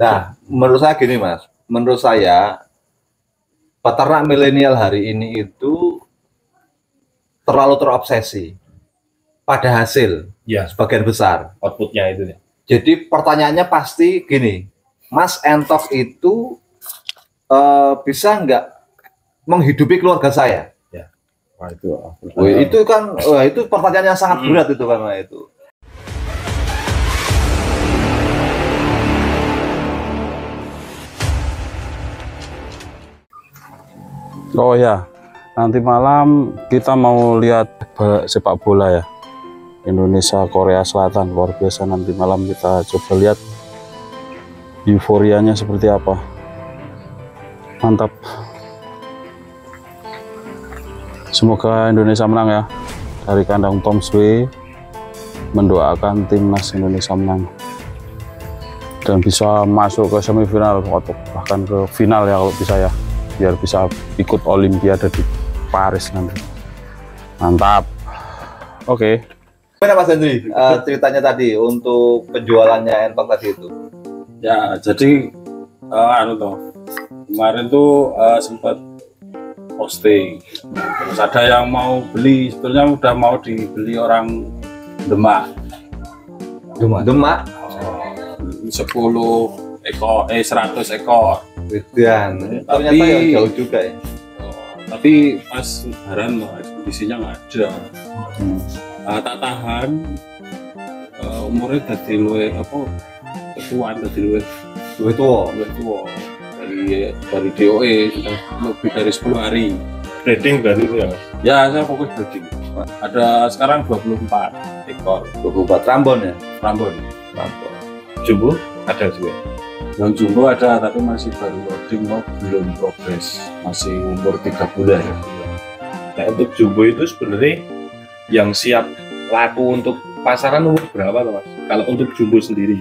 Nah, menurut saya gini Mas, menurut saya peternak milenial hari ini itu terlalu terobsesi pada hasil Ya, sebagian besar. outputnya itu ya. Jadi pertanyaannya pasti gini, Mas Entok itu bisa nggak menghidupi keluarga saya? Ya, wah itu. Itu kan, itu pertanyaan yang sangat berat itu karena itu. Oh ya, nanti malam kita mau lihat sepak bola ya, Indonesia Korea Selatan, luar biasa. Nanti malam kita coba lihat euforianya seperti apa. Mantap, semoga Indonesia menang ya. Dari kandang Tom Swe mendoakan timnas Indonesia menang dan bisa masuk ke semifinal atau bahkan ke final ya kalau bisa ya, biar bisa ikut Olimpiade di Paris nanti. Mantap. Oke. Gimana Mas Hendri ceritanya tadi untuk penjualannya Entok tadi itu? Ya, jadi kemarin tuh sempat posting. Terus ada yang mau beli, sebetulnya udah mau dibeli orang Demak. Demak? 10 ekor, 100 ekor. Dan ternyata yang jauh juga ya. Tapi pas lebaran ekspedisinya nggak ada. Tak tahan, umurnya jadi luwe apa? Ketuaan jadi luwe tua dari DOE sudah lebih dari 10 hari. Breeding berarti itu ya, Mas? Ya, saya fokus breeding. Ada sekarang 24 ekor. 24 Rambon ya? Rambon. Jumbo ada juga. Yang jumbo ada, tapi masih baru loading, belum progres, masih umur 3 bulan. Nah, untuk jumbo itu sebenarnya yang siap laku untuk pasaran umur berapa tuh Mas? Kalau untuk jumbo sendiri?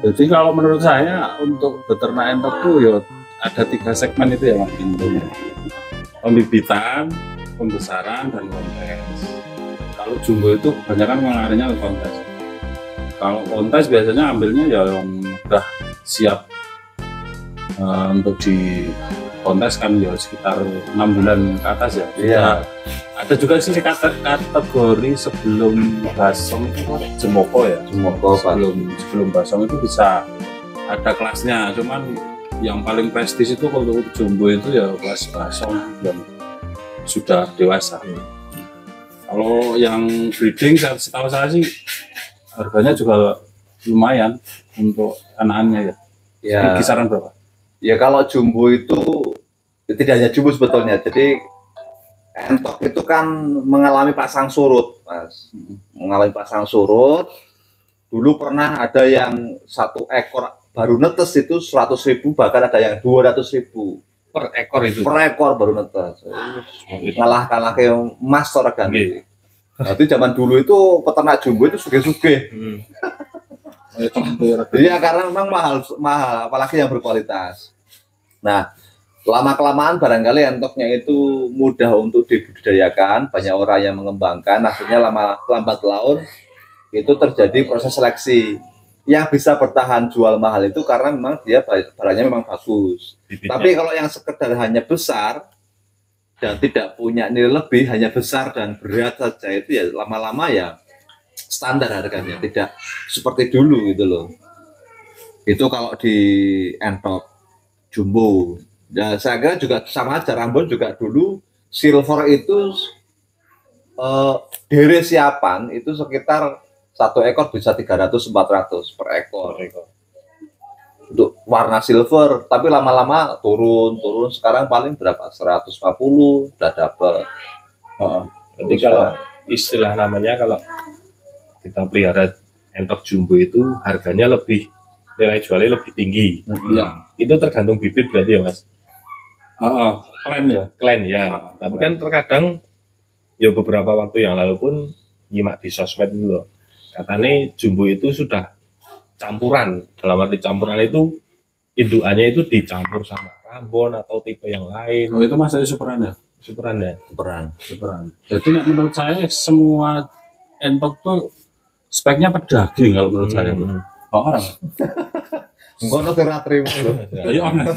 Jadi kalau menurut saya untuk beternak entok tuh ya ada 3 segmen itu ya Mas. Pembibitan, pembesaran, dan kontes. Kalau jumbo itu kebanyakan mengarahnya ke kontes. Kalau kontes biasanya ambilnya ya yang udah siap untuk di kontes kan ya sekitar 6 bulan ke atas ya. Iya. Ada juga sih kategori sebelum basong itu jemoko ya. Jemoko, sebelum basong itu bisa ada kelasnya. Cuman yang paling prestis itu kalau jumbo itu ya kelas basong yang sudah dewasa. Kalau yang breeding setahu saya sih harganya juga lumayan untuk anak-anaknya ya. Ya. Kisaran berapa? Ya kalau jumbo itu tidak hanya jumbo sebetulnya. Jadi Entok itu kan mengalami pasang surut, Mas. Mengalami pasang surut. Dulu pernah ada yang 1 ekor baru netes itu 100.000, bahkan ada yang 200.000 Per ekor itu? Per ekor baru netes. Kalah ke emas ora ganti. Berarti zaman dulu itu peternak jumbo itu suge-suge. Iya, karena memang mahal, apalagi yang berkualitas. Nah, lama-kelamaan barangkali entoknya itu mudah untuk dibudidayakan, banyak orang yang mengembangkan, akhirnya lambat laun itu terjadi proses seleksi. Yang bisa bertahan jual mahal itu karena memang dia barangnya memang bagus. Bibitnya. Tapi kalau yang sekedar hanya besar dan tidak punya nilai lebih, hanya besar dan berat saja, itu ya lama-lama ya standar harganya, tidak seperti dulu gitu loh. Itu kalau di entok jumbo. Ya saya kira juga sama aja, Rambon juga dulu silver itu dari siapan itu sekitar 1 ekor bisa 300-400 per ekor. Untuk warna silver, tapi lama-lama turun, sekarang paling berapa? 150 udah dapat. Jadi kalau istilah namanya, kalau kita pelihara entok jumbo itu harganya lebih, nilai jualnya lebih tinggi. Ya. Itu tergantung bibit berarti ya Mas? Klan ya. Tapi kan terkadang ya beberapa waktu yang lalu pun nyimak di sosmed itu loh, katanya jumbo itu sudah campuran. Dalam arti campuran itu indukannya itu dicampur sama Rambon atau tipe yang lain. Oh, itu masih superan ya? Superan ya? Superan. Jadi menurut saya semua entok tuh speknya pedaging kalau menurut saya. Oh, Ngono sing ra trimo. Ya online.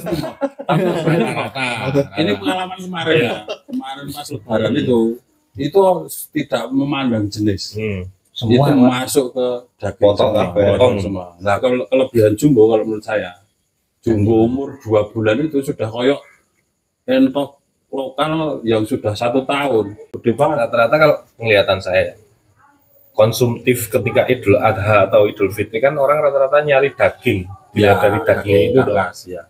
Tapi rata-rata. Ini pengalaman kemarin ya. Kemarin pas Lebaran itu tidak memandang jenis. Semua itu masuk ke daging Potong semua, kabeh. potong semua. Nah, kalau kelebihan jumbo kalau menurut saya, jumbo umur 2 bulan itu sudah koyok entok lokal yang sudah 1 tahun. Gede banget. rata-rata kalau penglihatan saya konsumtif ketika Idul Adha atau Idul Fitri kan orang rata-rata nyari daging. Bila dari daging itu dong. ya.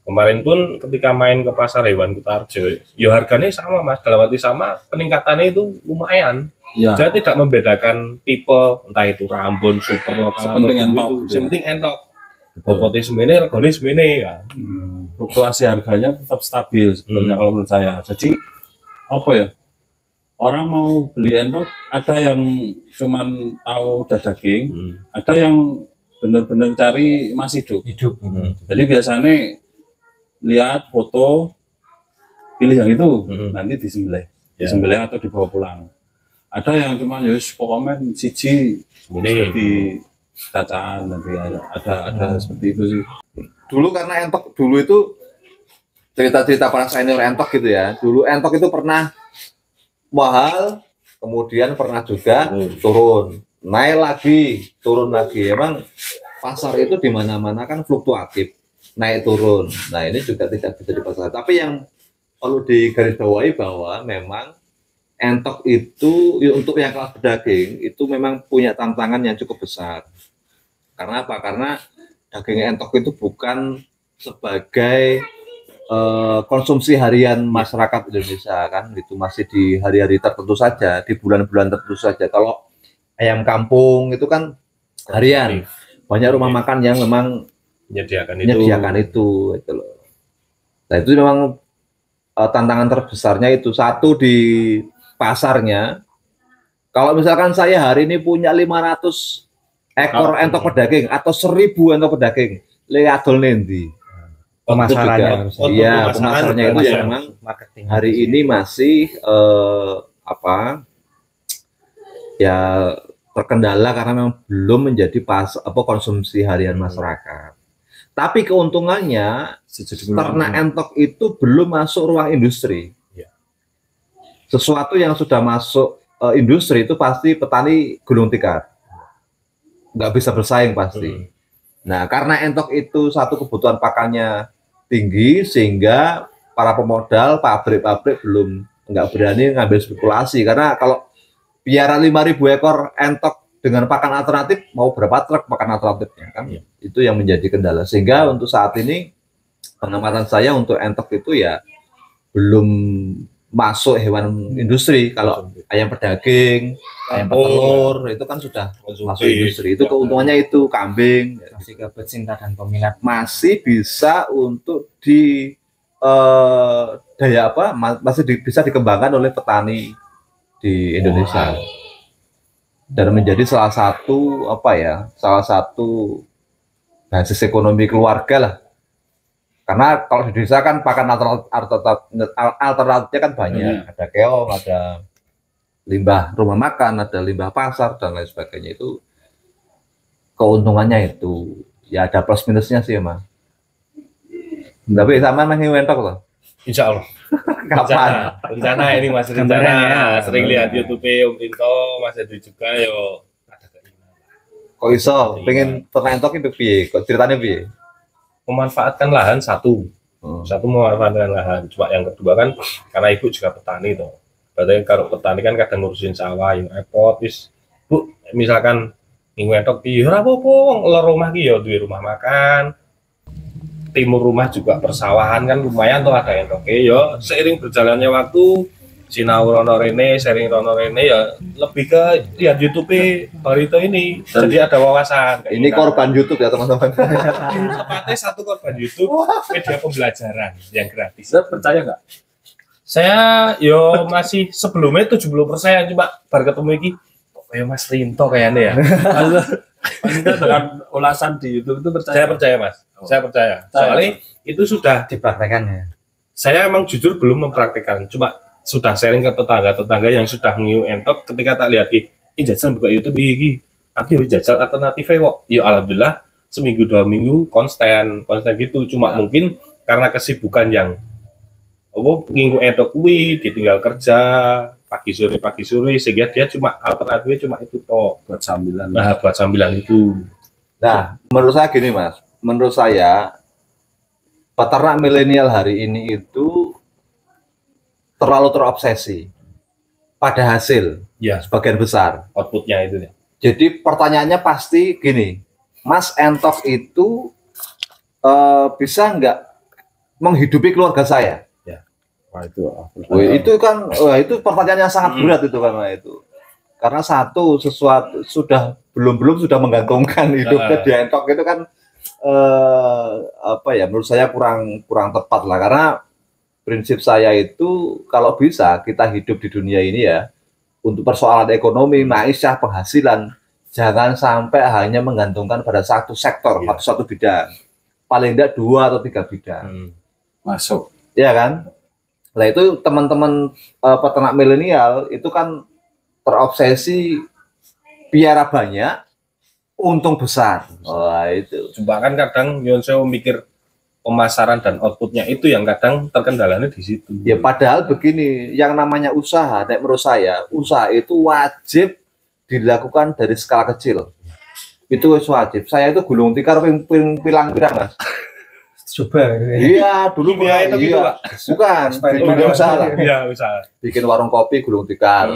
Kemarin pun ketika main ke pasar hewan Kutarjo, ya harganya sama mas, dalam arti sama, peningkatannya itu lumayan. Ya. Saya tidak membedakan tipe, entah itu Rambon, Super, lokal, Sepenting atau entok. itu. Sepenting entok. Bobotnya semene, regane semene ya. Fluktuasi harganya tetap stabil sebenarnya kalau menurut saya. Jadi apa ya? Orang mau beli entok, ada yang cuman tahu udah daging, ada yang benar-benar cari masih hidup. Jadi biasanya lihat foto, pilih yang itu, nanti disembelih, disembelih atau dibawa pulang. Ada yang cuma yus komen siji Semene. di cacaan, nanti ada seperti itu sih. Dulu karena entok dulu itu cerita-cerita para senior entok gitu ya. Dulu entok itu pernah mahal, kemudian pernah juga turun, naik lagi, turun lagi. Emang pasar itu di mana-mana kan fluktuatif, naik turun. Nah ini juga tidak bisa dipasarkan. Tapi yang perlu digarisbawahi bahwa memang entok itu ya, untuk yang kelas pedaging itu memang punya tantangan yang cukup besar. Karena apa? Karena daging entok itu bukan sebagai konsumsi harian masyarakat Indonesia kan, itu masih di hari-hari tertentu saja, di bulan-bulan tertentu saja. Kalau ayam kampung itu kan harian, banyak rumah makan yang memang menyediakan itu gitu loh. Nah itu memang tantangan terbesarnya itu satu di pasarnya. Kalau misalkan saya hari ini punya 500 ekor entok pedaging atau 1000 entok pedaging, liadol nendi. Pemasarannya Iya, pemasarannya itu yang memang marketing hari ini masih ya terkendala karena memang belum menjadi konsumsi harian masyarakat. Tapi keuntungannya ternak entok itu belum masuk ruang industri. Sesuatu yang sudah masuk industri itu pasti petani gulung tikar, nggak bisa bersaing pasti. Nah karena entok itu satu kebutuhan pakannya tinggi sehingga para pemodal pabrik-pabrik belum nggak berani ngambil spekulasi, karena kalau piara 5.000 ekor entok dengan pakan alternatif mau berapa truk pakan alternatifnya kan, itu yang menjadi kendala. Sehingga untuk saat ini pengamatan saya untuk entok itu ya belum masuk hewan industri. Kalau ayam pedaging, ayam petelur itu kan sudah masuk industri. Itu keuntungannya itu kambing, masih ke pecinta dan peminat, masih bisa untuk masih bisa dikembangkan oleh petani di Indonesia. Dan menjadi salah satu basis ekonomi keluarga lah. Karena kalau di desa kan pakan alternatifnya kan banyak, ada keong, ada limbah rumah makan, ada limbah pasar dan lain sebagainya. Itu keuntungannya itu ya ada plus minusnya sih Mas. Tapi sama masih mentok loh. Insya Allah. Kapan? Rencana ini mas, rencana. Sering lihat YouTube Om Rinto, Mas Edi juga yo. Kok iso pengen ternak entok itu piye? Kok ceritanya piye? Memanfaatkan lahan satu memanfaatkan lahan. Cuma yang kedua kan karena ibu juga petani toh. Berarti kalau petani kan kadang ngurusin sawah yang repot. Bu, misalkan minggu entok piye ora apa-apa, lor rumah ki ya duwe rumah makan. Timur rumah juga persawahan kan lumayan tuh ada entoke ya. Seiring berjalannya waktu sinau rono rene, sharing rono rene ya lebih ke lihat YouTube Barito ini. Jadi ada wawasan. Ini korban YouTube ya teman-teman. Tepatnya satu korban YouTube, media pembelajaran yang gratis. Saya percaya nggak? Saya yo masih sebelumnya 70%, cuma baru ketemu iki kok kayak Mas Rinto kayaknya ya. Dengan ulasan di YouTube itu percaya? Saya percaya Mas, saya percaya. Soalnya itu sudah dipraktekkan ya. Saya emang jujur belum mempraktikkan, cuma sudah sharing ke tetangga-tetangga yang sudah ngiu entok. Ketika tak lihat jajal buka YouTube iki, aku jajal alternatifnya kok. Ya alhamdulillah seminggu 2 minggu konstan gitu. Cuma mungkin karena kesibukan yang minggu entok kuwi ditinggal kerja pagi sore sehingga dia cuma alternatifnya cuma itu toh buat sambilan. Nah, buat sambilan itu. Nah, menurut saya gini Mas, menurut saya peternak milenial hari ini itu terlalu terobsesi pada hasil Ya, sebagian besar. outputnya itu ya. Jadi pertanyaannya pasti gini, Mas entok itu bisa nggak menghidupi keluarga saya? Wah, itu Itu kan, itu pertanyaan yang sangat berat itu karena itu. Karena satu sesuatu belum sudah menggantungkan hidupnya di entok itu kan apa ya? Menurut saya kurang tepat lah karena prinsip saya itu kalau bisa kita hidup di dunia ini ya untuk persoalan ekonomi, maisha, penghasilan jangan sampai hanya menggantungkan pada satu sektor atau satu bidang, paling tidak 2 atau 3 bidang. masuk. Ya kan? Nah itu teman-teman peternak milenial itu kan terobsesi piara banyak, untung besar. Wah itu. Coba kan kadang Yonseo mikir pemasaran dan outputnya itu yang kadang terkendalanya di situ. Ya padahal begini, yang namanya usaha, menurut saya, usaha itu wajib dilakukan dari skala kecil. Itu wajib. Saya itu gulung tikar pilang-pilang Mas. Coba. Iya, dulu Kimia itu gitu, Pak. Bukan, Supaya di dunia usaha lah. Iya, usaha. Bikin warung kopi gulung tikar,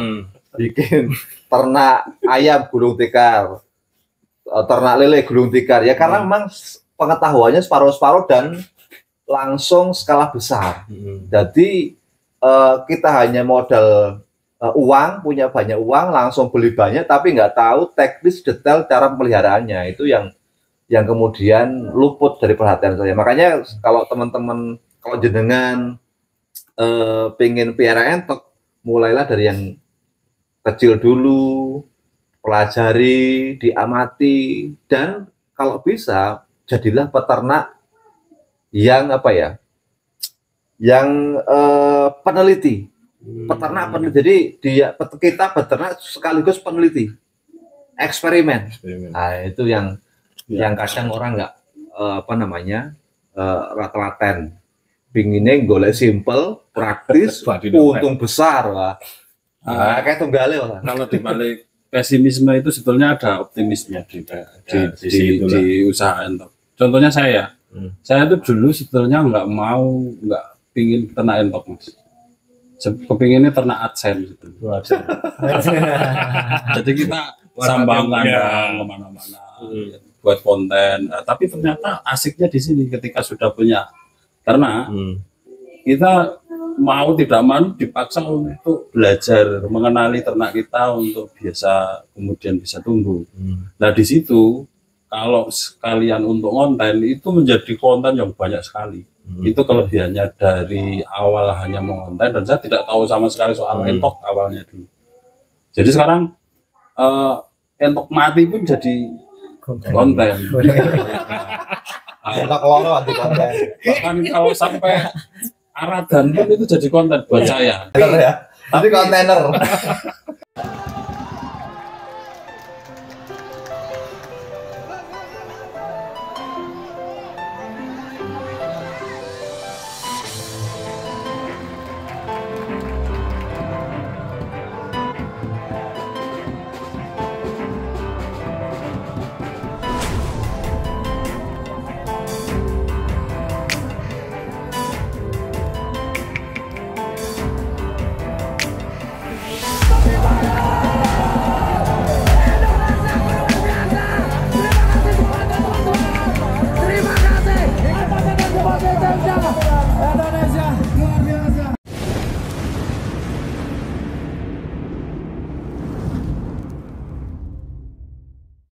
bikin ternak ayam gulung tikar, ternak lele gulung tikar. Ya karena memang pengetahuannya separuh-separuh dan langsung skala besar. Jadi kita hanya modal uang, punya banyak uang, langsung beli banyak, tapi nggak tahu teknis detail cara pemeliharaannya. Itu yang kemudian luput dari perhatian saya. Makanya kalau teman-teman, kalau jenengan pengen piara entok, mulailah dari yang kecil dulu, pelajari, diamati, dan kalau bisa jadilah peternak yang apa ya, yang peneliti, peternak peneliti. Jadi kita peternak sekaligus peneliti, eksperimen. Nah itu yang kadang orang nggak laten, pinginnya golek simple, praktis, untung besar lah. Kayak tunggale lah. Kalau di balik pesimisme itu sebetulnya ada optimisme di usaha entok. Contohnya saya tuh dulu sebetulnya nggak pingin ternak entok Mas. Kepinginnya ternak adsen gitu. Jadi kita sambang kandang kemana-mana. Buat konten, tapi ternyata asiknya di sini ketika sudah punya ternak, kita mau tidak mau dipaksa untuk belajar mengenali ternak kita untuk kemudian bisa tumbuh. Nah di situ kalau sekalian untuk konten itu menjadi konten yang banyak sekali. Itu kelebihannya dari awal hanya mengonten dan saya tidak tahu sama sekali soal entok awalnya dulu. Jadi sekarang entok mati pun jadi konten. Entok loro anti konten. Bahkan kalau sampai aradan pun itu jadi konten buat saya. Ya. Tapi kontainer.